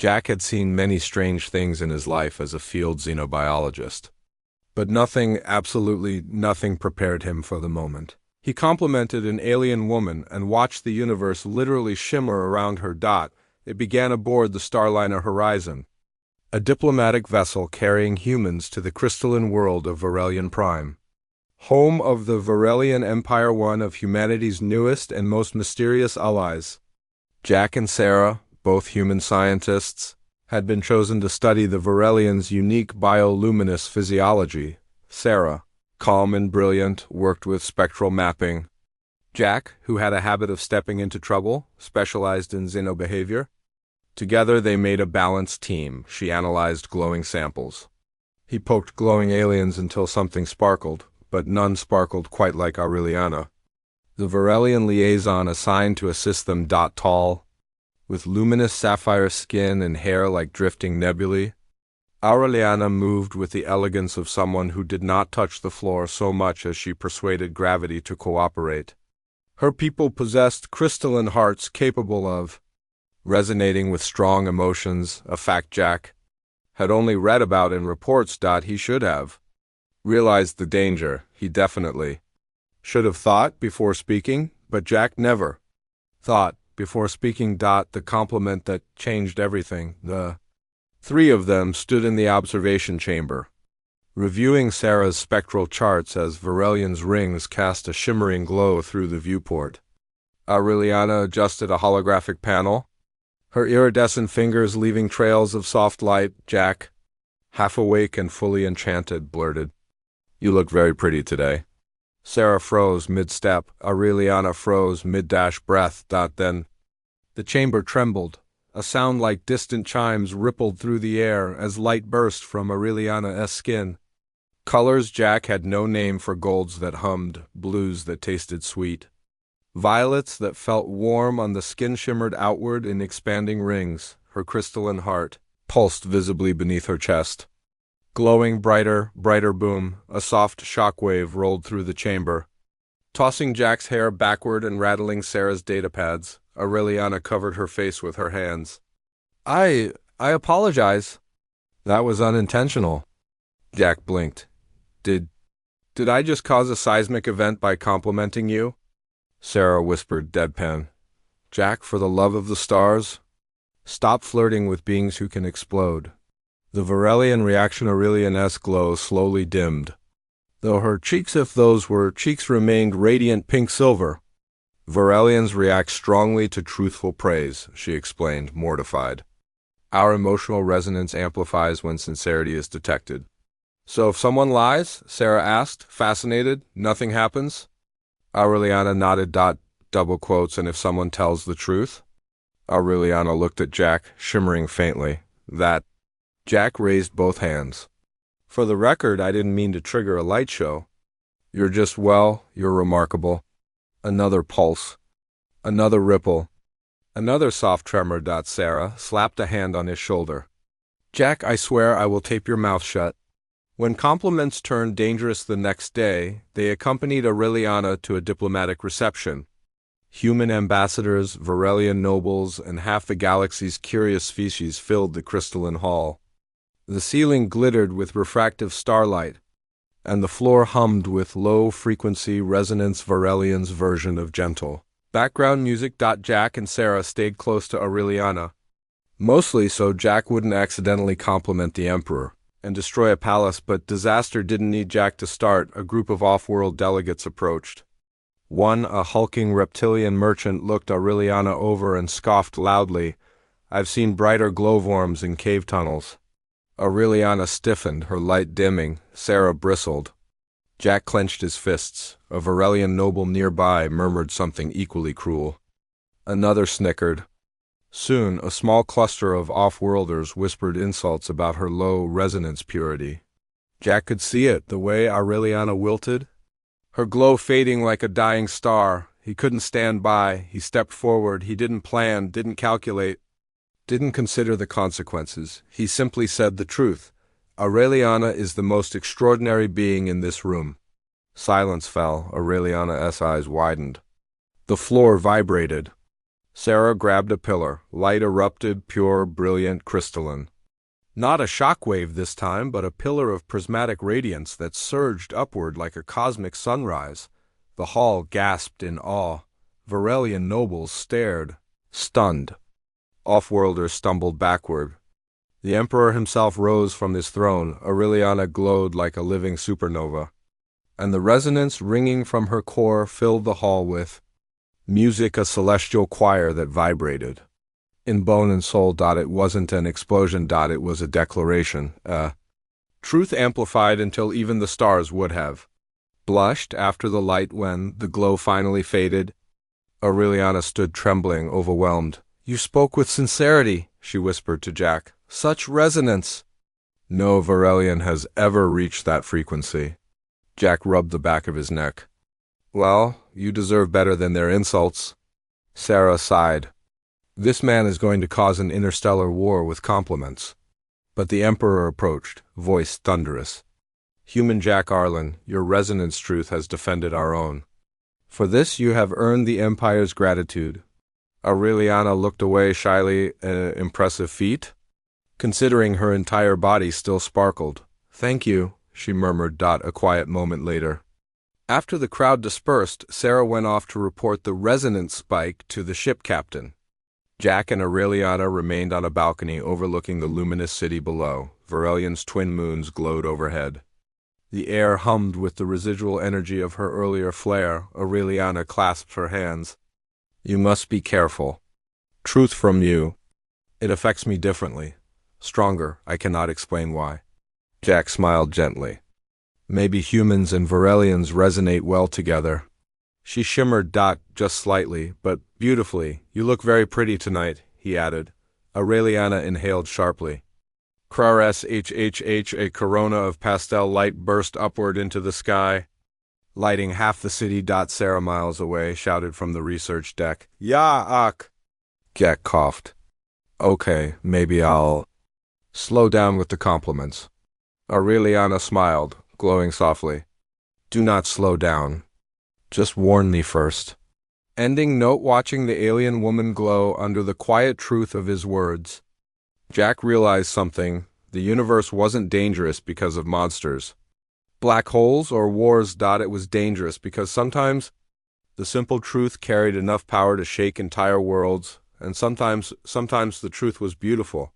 Jack had seen many strange things in his life as a field xenobiologist, but nothing, absolutely nothing, prepared him for the moment. He complimented an alien woman and watched the universe literally shimmer around her. It began aboard the Starliner Horizon, a diplomatic vessel carrying humans to the crystalline world of Varelian Prime, home of the Varelian Empire, one of humanity's newest and most mysterious allies. Jack and Sarah, both human scientists, had been chosen to study the Varelians' unique bioluminescence physiology. Sarah, calm and brilliant, worked with spectral mapping. Jack, who had a habit of stepping into trouble, specialized in xenobehavior. Together they made a balanced team. She analyzed glowing samples. He poked glowing aliens until something sparkled, but none sparkled quite like Aureliana. The Varelian liaison assigned to assist them. Tall, with luminous sapphire skin and hair like drifting nebulae, Aureliana moved with the elegance of someone who did not touch the floor so much as she persuaded gravity to cooperate. Her people possessed crystalline hearts capable of resonating with strong emotions, a fact Jack had only read about in reports. He should have realized the danger. He definitely should have thought before speaking, but Jack never thought before speaking. The compliment that changed everything. The three of them stood in the observation chamber, reviewing Sarah's spectral charts as Varelian's rings cast a shimmering glow through the viewport. Aureliana adjusted a holographic panel, her iridescent fingers leaving trails of soft light. Jack, half awake and fully enchanted, blurted, "You look very pretty today." Sarah froze mid-step. Aureliana froze mid-breath. Then the chamber trembled. A sound like distant chimes rippled through the air as light burst from Aureliana's skin. Colors Jack had no name for: golds that hummed, blues that tasted sweet, violets that felt warm on the skin shimmered outward in expanding rings. Her crystalline heart pulsed visibly beneath her chest. Glowing brighter, brighter. Boom, a soft shockwave rolled through the chamber, tossing Jack's hair backward and rattling Sarah's datapads. Aureliana covered her face with her hands. I apologize. That was unintentional." Jack blinked. Did I just cause a seismic event by complimenting you?" Sarah whispered, deadpan. "Jack, for the love of the stars, stop flirting with beings who can explode." The Varelian reaction. Aureliana's glow slowly dimmed, though her cheeks, if those were cheeks, remained radiant pink-silver. "Varelians react strongly to truthful praise," she explained, mortified. "Our emotional resonance amplifies when sincerity is detected." "So if someone lies?" Sarah asked, fascinated. "Nothing happens?" Aureliana nodded. Double quotes, "And if someone tells the truth?" Aureliana looked at Jack, shimmering faintly. "That?" Jack raised both hands. "For the record, I didn't mean to trigger a light show. You're remarkable." Another pulse. Another ripple. Another soft tremor. Sarah slapped a hand on his shoulder. "Jack, I swear I will tape your mouth shut." When compliments turned dangerous the next day, they accompanied Aureliana to a diplomatic reception. Human ambassadors, Varelian nobles, and half the galaxy's curious species filled the crystalline hall. The ceiling glittered with refractive starlight, and the floor hummed with low-frequency resonance, Varelian's version of gentle background music. Jack and Sarah stayed close to Aureliana, mostly so Jack wouldn't accidentally compliment the Emperor and destroy a palace, but disaster didn't need Jack to start. A group of off-world delegates approached. One, a hulking reptilian merchant, looked Aureliana over and scoffed loudly. "I've seen brighter glowworms in cave tunnels." Aureliana stiffened, her light dimming. Sarah bristled. Jack clenched his fists. A Varelian noble nearby murmured something equally cruel. Another snickered. Soon, a small cluster of off-worlders whispered insults about her low resonance purity. Jack could see it, the way Aureliana wilted, her glow fading like a dying star. He couldn't stand by. He stepped forward. He didn't plan, didn't calculate, didn't consider the consequences. He simply said the truth. "Aureliana is the most extraordinary being in this room." Silence fell. Aureliana's eyes widened. The floor vibrated. Sarah grabbed a pillar. Light erupted, pure, brilliant, crystalline. Not a shockwave this time, but a pillar of prismatic radiance that surged upward like a cosmic sunrise. The hall gasped in awe. Varelian nobles stared, stunned. Off-worlders stumbled backward. The Emperor himself rose from his throne. Aureliana glowed like a living supernova, and the resonance ringing from her core filled the hall with music, a celestial choir that vibrated. In bone and soul. It wasn't an explosion. It was a declaration. Truth amplified until even the stars would have blushed after the light when the glow finally faded. Aureliana stood trembling, overwhelmed. "You spoke with sincerity," she whispered to Jack. "Such resonance." "No Varelian has ever reached that frequency." Jack rubbed the back of his neck. "Well, you deserve better than their insults." Sarah sighed. "This man is going to cause an interstellar war with compliments." But the Emperor approached, voice thunderous. "Human Jack Arlen, your resonance truth has defended our own. For this you have earned the Empire's gratitude." Aureliana looked away shyly. An impressive feat, considering her entire body still sparkled. "Thank you," she murmured. A quiet moment later. After the crowd dispersed, Sarah went off to report the resonance spike to the ship captain. Jack and Aureliana remained on a balcony overlooking the luminous city below. Varelian's twin moons glowed overhead. The air hummed with the residual energy of her earlier flare. Aureliana clasped her hands. "You must be careful. Truth from you. It affects me differently. Stronger, I cannot explain why." Jack smiled gently. "Maybe humans and Varelians resonate well together." She shimmered. Just slightly, but beautifully. "You look very pretty tonight," he added. Aureliana inhaled sharply. Crares HHH. A corona of pastel light burst upward into the sky, lighting half the city. Sarah, miles away, shouted from the research deck. "Ya, Ak!" Jack coughed. "Okay, maybe I'll slow down with the compliments." Aureliana smiled, glowing softly. "Do not slow down. Just warn me first." Ending note. Watching the alien woman glow under the quiet truth of his words, Jack realized something. The universe wasn't dangerous because of monsters, black holes, or wars. It was dangerous because sometimes the simple truth carried enough power to shake entire worlds, and sometimes the truth was beautiful.